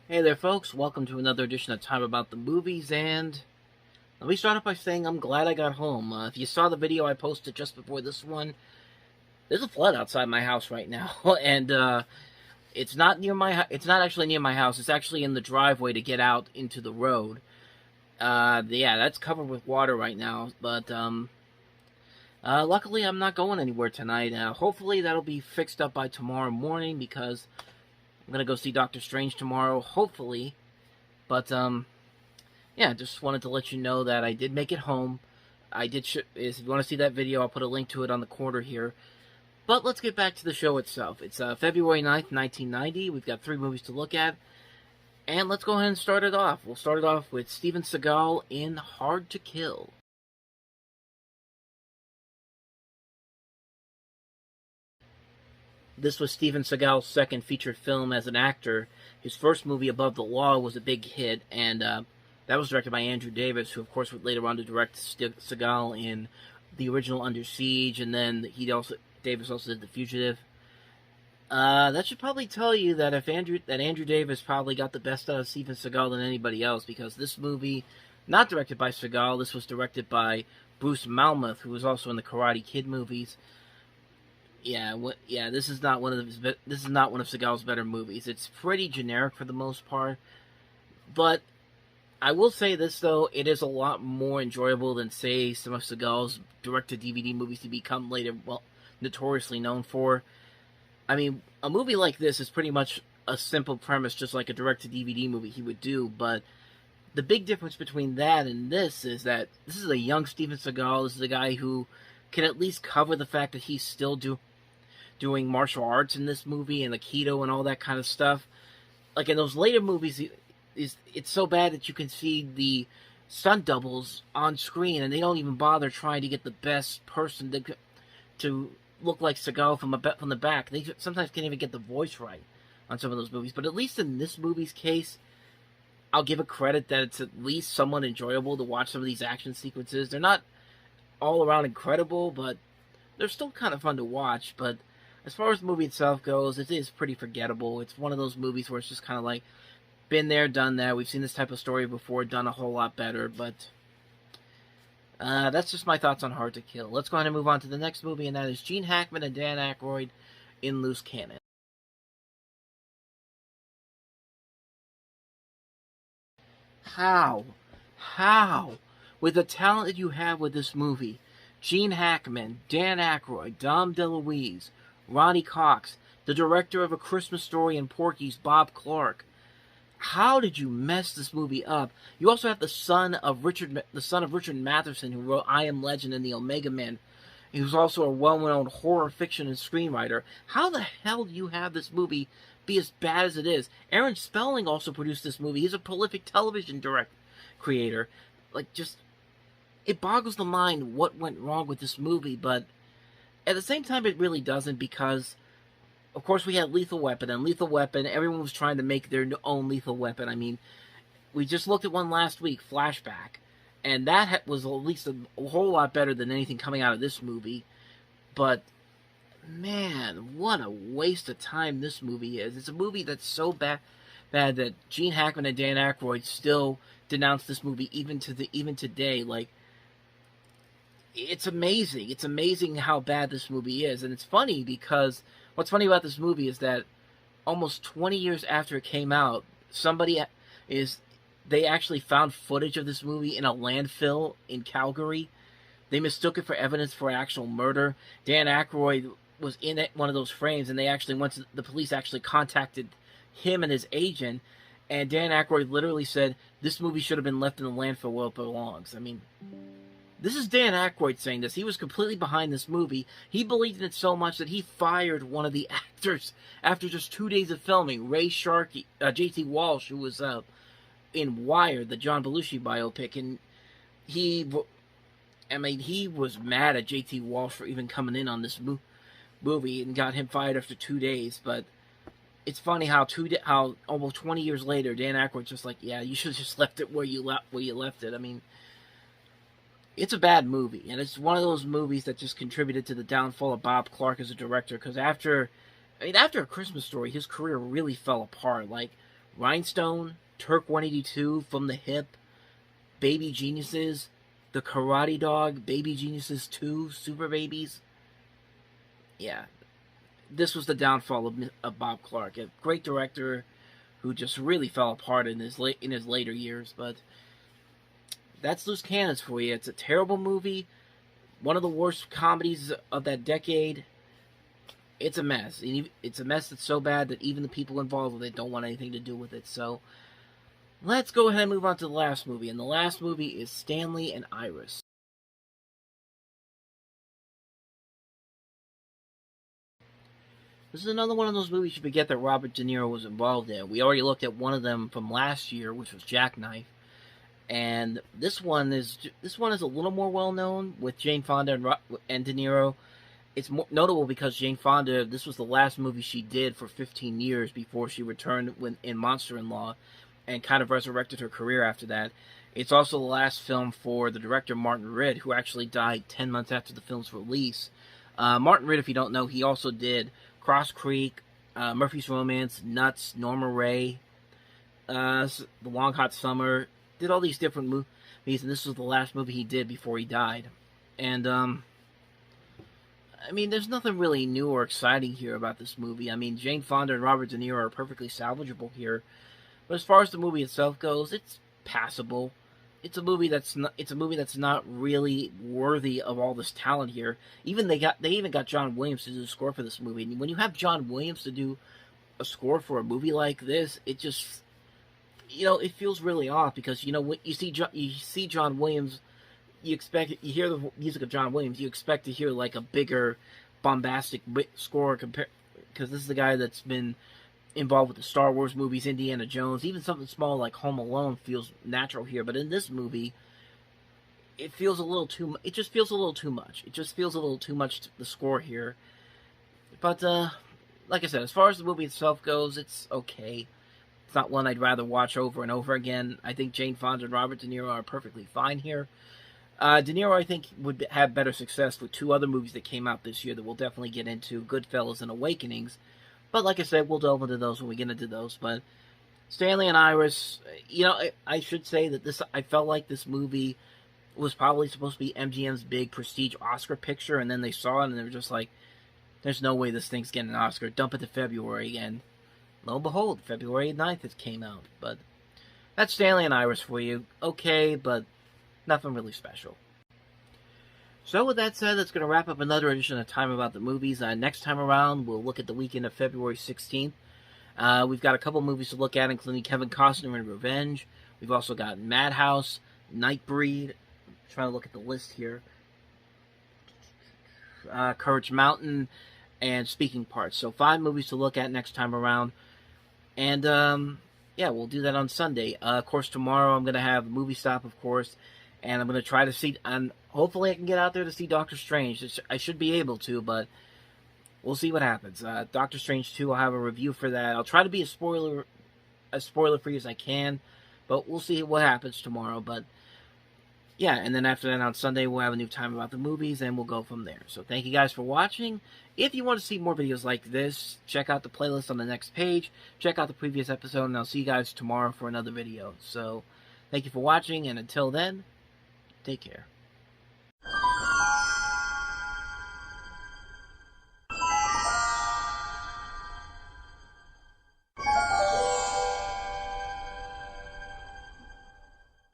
Hey there, folks. Welcome to another edition of Time About the Movies, and let me start off by saying I'm glad I got home. If you saw the video I posted just before this one, there's a flood outside my house right now, and it's not near it's not actually near my house. It's actually in the driveway to get out into the road. Yeah, that's covered with water right now, but luckily I'm not going anywhere tonight. Hopefully that'll be fixed up by tomorrow morning because I'm gonna go see Doctor Strange tomorrow, hopefully. But yeah, just wanted to let you know that I did make it home. If you want to see that video, I'll put a link to it on the corner here. But let's get back to the show itself. It's February 9th, 1990. We've got 3 movies to look at. And let's go ahead and start it off. We'll start it off with Steven Seagal in Hard to Kill. This was Steven Seagal's second feature film as an actor. His first movie, Above the Law, was a big hit, and that was directed by Andrew Davis, who, of course, would later on to direct Seagal in the original Under Siege, and then Davis also did The Fugitive. That should probably tell you that Andrew Davis probably got the best out of Steven Seagal than anybody else, because this movie, not directed by Seagal, this was directed by Bruce Malmuth, who was also in the Karate Kid movies. Yeah, this is not one of Seagal's better movies. It's pretty generic for the most part, but I will say this though: it is a lot more enjoyable than, say, some of Seagal's direct-to-DVD movies to become later, notoriously known for. I mean, a movie like this is pretty much a simple premise, just like a direct-to-DVD movie he would do. But the big difference between that and this is that this is a young Steven Seagal. This is a guy who can at least cover the fact that he's still doing martial arts in this movie and Aikido and all that kind of stuff. Like in those later movies, it's so bad that you can see the stunt doubles on screen, and they don't even bother trying to get the best person to look like Seagal from the back. They sometimes can't even get the voice right on some of those movies. But at least in this movie's case, I'll give it credit that it's at least somewhat enjoyable to watch some of these action sequences. They're not all around incredible, but they're still kind of fun to watch. But as far as the movie itself goes, it is pretty forgettable. It's one of those movies where it's just kind of like, been there, done that. We've seen this type of story before, done a whole lot better, but that's just my thoughts on Hard to Kill. Let's go ahead and move on to the next movie, and that is Gene Hackman and Dan Aykroyd in Loose Cannon. How? With the talent that you have with this movie, Gene Hackman, Dan Aykroyd, Dom DeLuise, Ronnie Cox, the director of A Christmas Story and Porky's, Bob Clark. How did you mess this movie up? You also have the son of Richard Matheson, who wrote I Am Legend and The Omega Man. He was also a well-known horror fiction and screenwriter. How the hell do you have this movie be as bad as it is? Aaron Spelling also produced this movie. He's a prolific television creator. It boggles the mind what went wrong with this movie, but at the same time it really doesn't, because of course we had Lethal Weapon, and Lethal Weapon, everyone was trying to make their own Lethal Weapon. I mean, we just looked at one last week, Flashback, and that was at least a whole lot better than anything coming out of this movie. But man, what a waste of time this movie is. It's a movie that's so bad that Gene Hackman and Dan Aykroyd still denounce this movie even today. Like, it's amazing. It's amazing how bad this movie is. And it's funny because what's funny about this movie is that almost 20 years after it came out, they actually found footage of this movie in a landfill in Calgary. They mistook it for evidence for actual murder. Dan Aykroyd was in one of those frames, and the police actually contacted him and his agent, and Dan Aykroyd literally said, this movie should have been left in the landfill where it belongs. I mean, this is Dan Aykroyd saying this. He was completely behind this movie. He believed in it so much that he fired one of the actors after just 2 days of filming, Ray Sharkey, J.T. Walsh, who was in Wired, the John Belushi biopic, and he was mad at J.T. Walsh for even coming in on this movie and got him fired after 2 days. But it's funny how almost 20 years later, Dan Aykroyd's just like, yeah, you should have just left it where you left it. I mean, it's a bad movie, and it's one of those movies that just contributed to the downfall of Bob Clark as a director, because after A Christmas Story, his career really fell apart. Like, Rhinestone, Turk 182, From the Hip, Baby Geniuses, The Karate Dog, Baby Geniuses 2, Super Babies. Yeah, this was the downfall of Bob Clark, a great director who just really fell apart in his later years. But that's Loose Cannons for you. It's a terrible movie, one of the worst comedies of that decade. It's a mess. It's a mess that's so bad that even the people involved with it don't want anything to do with it. So let's go ahead and move on to the last movie. And the last movie is Stanley and Iris. This is another one of those movies you forget that Robert De Niro was involved in. We already looked at one of them from last year, which was Jackknife. And this one is a little more well known with Jane Fonda and De Niro. It's notable because Jane Fonda, this was the last movie she did for 15 years before she returned in Monster-in-Law and kind of resurrected her career after that. It's also the last film for the director Martin Ritt, who actually died 10 months after the film's release. Martin Ritt, if you don't know, he also did Cross Creek, Murphy's Romance, Nuts, Norma Ray, The Long Hot Summer, did all these different movies, and this was the last movie he did before he died. And, I mean, there's nothing really new or exciting here about this movie. I mean, Jane Fonda and Robert De Niro are perfectly salvageable here. But as far as the movie itself goes, it's passable. It's a movie that's not really worthy of all this talent here. They even got John Williams to do the score for this movie. And when you have John Williams to do a score for a movie like this, it just, it feels really off, because when you see John Williams, you hear the music of John Williams, you expect to hear like a bigger, bombastic score because this is the guy that's been involved with the Star Wars movies, Indiana Jones, even something small like Home Alone feels natural here. But in this movie, it just feels a little too much. It just feels a little too much the score here. But like I said, as far as the movie itself goes, it's okay. It's not one I'd rather watch over and over again. I think Jane Fonda and Robert De Niro are perfectly fine here. De Niro, I think, would have better success with two other movies that came out this year that we'll definitely get into, Goodfellas and Awakenings. But like I said, we'll delve into those when we get into those. But Stanley and Iris, I should say that I felt like this movie was probably supposed to be MGM's big prestige Oscar picture, and then they saw it and they were just like, there's no way this thing's getting an Oscar. Dump it to February again. Lo and behold, February 9th it came out. But that's Stanley and Iris for you. Okay, but nothing really special. So with that said, that's going to wrap up another edition of Time About the Movies. Next time around, we'll look at the weekend of February 16th. We've got a couple movies to look at, including Kevin Costner in Revenge. We've also got Madhouse, Nightbreed. I'm trying to look at the list here. Courage Mountain, and Speaking Parts. So 5 movies to look at next time around. And, yeah, we'll do that on Sunday. Of course, tomorrow I'm going to have a movie stop, of course. And I'm going to try to see, and hopefully I can get out there to see Doctor Strange. I should be able to, but we'll see what happens. Doctor Strange 2, I'll have a review for that. I'll try to be as spoiler-free as I can, but we'll see what happens tomorrow. But, yeah, and then after that on Sunday, we'll have a new Time About the Movies, and we'll go from there. So thank you guys for watching. If you want to see more videos like this, check out the playlist on the next page. Check out the previous episode, and I'll see you guys tomorrow for another video. So thank you for watching, and until then, take care.